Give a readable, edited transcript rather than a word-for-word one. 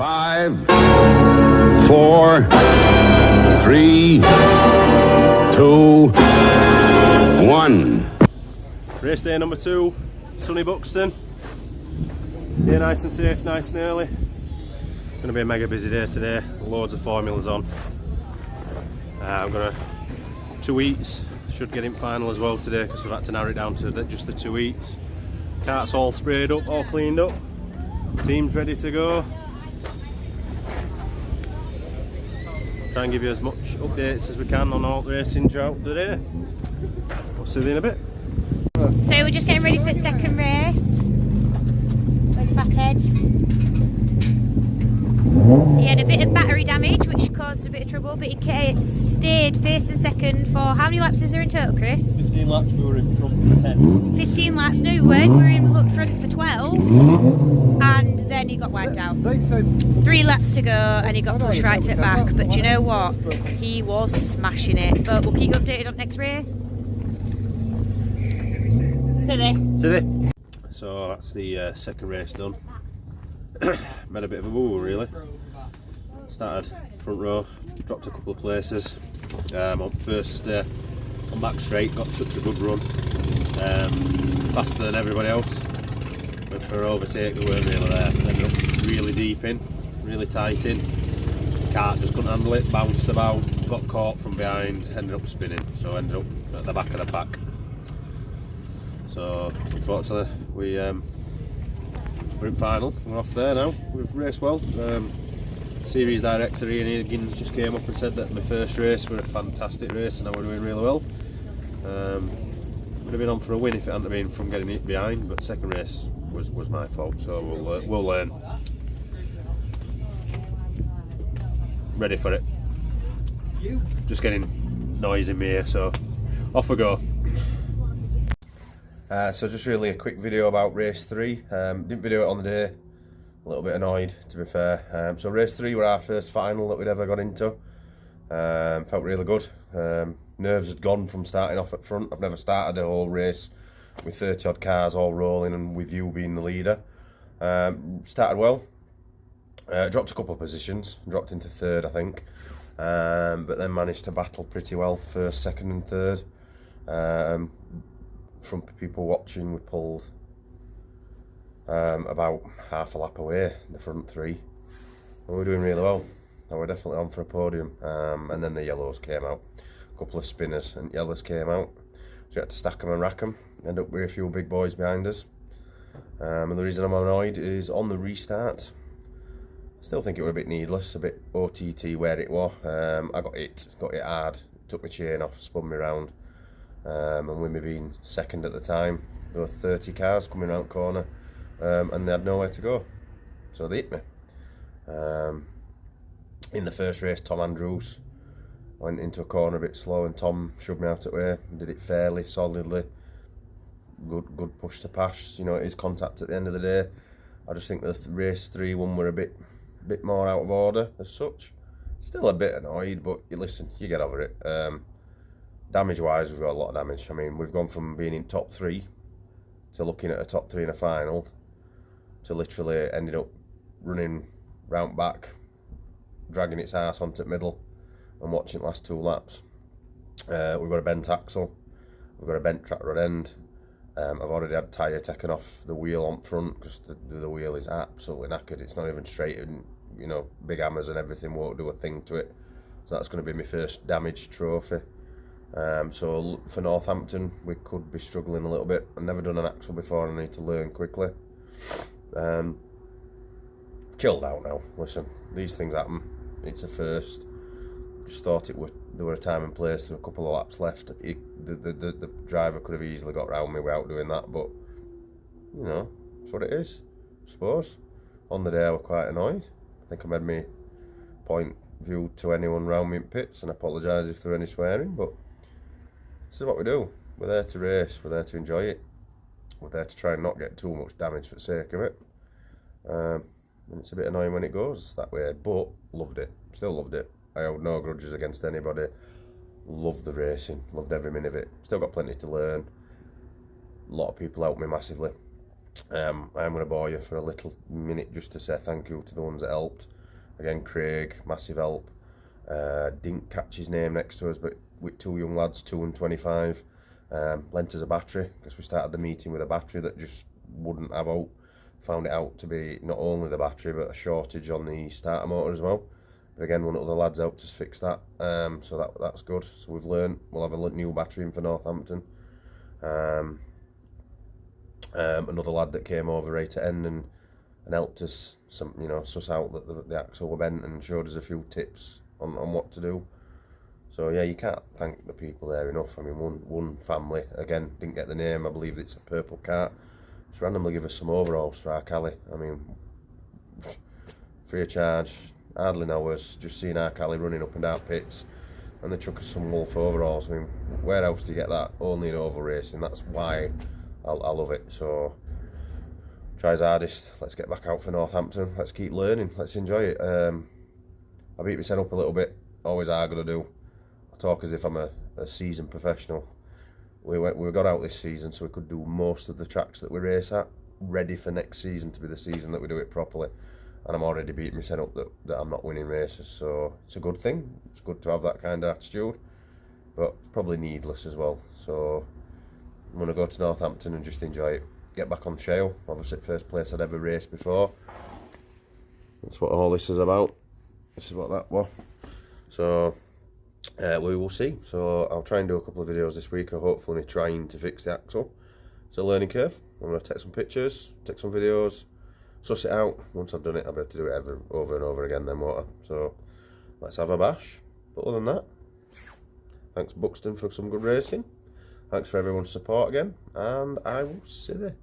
5, 4, 3, 2, 1. Race day number 2, sunny Buxton. Day nice and safe, nice and early. Going to be a mega busy day today. Loads of formulas on. I'm going to 2 heats. Should get in final as well today because we've had to narrow it down to just the 2 heats. Cart's all sprayed up, all cleaned up. Team's ready to go. Try and give you as much updates as we can on all the racing throughout the day. We'll see you in a bit. So we're just getting ready for the second race. Where's Fathead? He had a bit of battery damage which caused a bit of trouble, but he stayed first and second for how many laps is there in total, Chris? 15 laps, we were in front for 10. 15 laps, no we weren't, we were in front for 12 and then he got wiped out. They said 3 laps to go and he got pushed right to the back, but do you know what? He was smashing it, but we'll keep you updated on next race. Silly. So that's the second race done. Made a bit of a boo really. Started front row, dropped a couple of places. On first on back straight, got such a good run. Faster than everybody else. Went for an overtake, they weren't really there. Ended up really deep in, really tight in. Cart just couldn't handle it, bounced about, got caught from behind, ended up spinning. So ended up at the back of the pack. So unfortunately we're in final. We're off there now. We've raced well. Series director Ian Higgins just came up and said that my first race was a fantastic race and I was doing really well. Would have been on for a win if it hadn't been from getting it behind, but second race was my fault. So we'll learn. Ready for it. Just getting noise in me here, so off we go. So just really a quick video about race 3. Didn't video it on the day, a little bit annoyed to be fair. So race 3 were our first final that we'd ever got into. Felt really good. Nerves had gone from starting off at front. I've never started a whole race with 30 odd cars all rolling and with you being the leader. Started well, dropped a couple of positions, dropped into 3rd I think, but then managed to battle pretty well 1st, 2nd and 3rd. From people watching, we pulled about half a lap away in the front 3. And we were doing really well. We were definitely on for a podium. And then the yellows came out. A couple of spinners and yellows came out. So we had to stack them and rack them. Ended up with a few big boys behind us. And the reason I'm annoyed is on the restart. Still think it was a bit needless, a bit OTT where it was. I got it hard. Took my chain off, spun me round. And with me being 2nd at the time, there were 30 cars coming out corner and they had nowhere to go, so they hit me. In the first race, Tom Andrews went into a corner a bit slow and Tom shoved me out of the way and did it fairly, solidly. Good push to pass, you know, it is contact at the end of the day. I just think the race 3 one were a bit more out of order as such. Still a bit annoyed, but you listen, you get over it. Damage wise, we've got a lot of damage. I mean, we've gone from being in top 3 to looking at a top 3 in a final to literally ending up running round back, dragging its ass onto the middle and watching the last 2 laps. We've got a bent axle, we've got a bent track rod end. I've already had tyre taken off the wheel on front because the wheel is absolutely knackered. It's not even straight, and you know, big hammers and everything won't do a thing to it. So that's going to be my first damaged trophy. So for Northampton we could be struggling a little bit. I've never done an axle before and I need to learn quickly. Chilled out now, listen, these things happen, it's a first. Just thought there were a time and place, there were a couple of laps left. The driver could have easily got round me without doing that, but you know, that's what it is, I suppose. On the day I was quite annoyed. I think I made me point view to anyone round me in pits and apologise if there were any swearing, but this is what we do. We're there to race, we're there to enjoy it. We're there to try and not get too much damage for the sake of it. And it's a bit annoying when it goes that way, but loved it, still loved it. I hold no grudges against anybody. Loved the racing, loved every minute of it. Still got plenty to learn. A lot of people helped me massively. I'm going to bore you for a little minute just to say thank you to the ones that helped. Again, Craig, massive help. Didn't catch his name next to us, but with 2 young lads, 2 and 25, lent us a battery, because we started the meeting with a battery that just wouldn't have out. Found it out to be not only the battery, but a shortage on the starter motor as well. But again, one of the lads helped us fix that, so that's good. So we've learned, we'll have a new battery in for Northampton. Another lad that came over right at end and helped us suss out that the axle were bent and showed us a few tips on what to do. So yeah, you can't thank the people there enough. I mean, one family, again, didn't get the name, I believe it's a purple cart, just randomly give us some overalls for our Cali. I mean, free of charge, hardly an hours, just seeing our Cali running up and down pits, and they chuck us some Wolf overalls. I mean, where else do you get that? Only in oval racing. That's why I love it. So try his hardest. Let's get back out for Northampton. Let's keep learning. Let's enjoy it. I beat myself up a little bit. Always hard to do. I talk as if I'm a seasoned professional. We got out this season so we could do most of the tracks that we race at, ready for next season to be the season that we do it properly. And I'm already beating myself up that I'm not winning races. So it's a good thing. It's good to have that kind of attitude, but it's probably needless as well. So I'm going to go to Northampton and just enjoy it. Get back on shale. Obviously first place I'd ever raced before. That's what all this is about. This is what that was. So we will see. So I'll try and do a couple of videos this week of hopefully me trying to fix the axle. It's a learning curve. I'm going to take some pictures, take some videos, suss it out. Once I've done it, I'll be able to do it over and over again then, won't I? So let's have a bash. But other than that, thanks Buxton for some good racing. Thanks for everyone's support again, and I will see you there.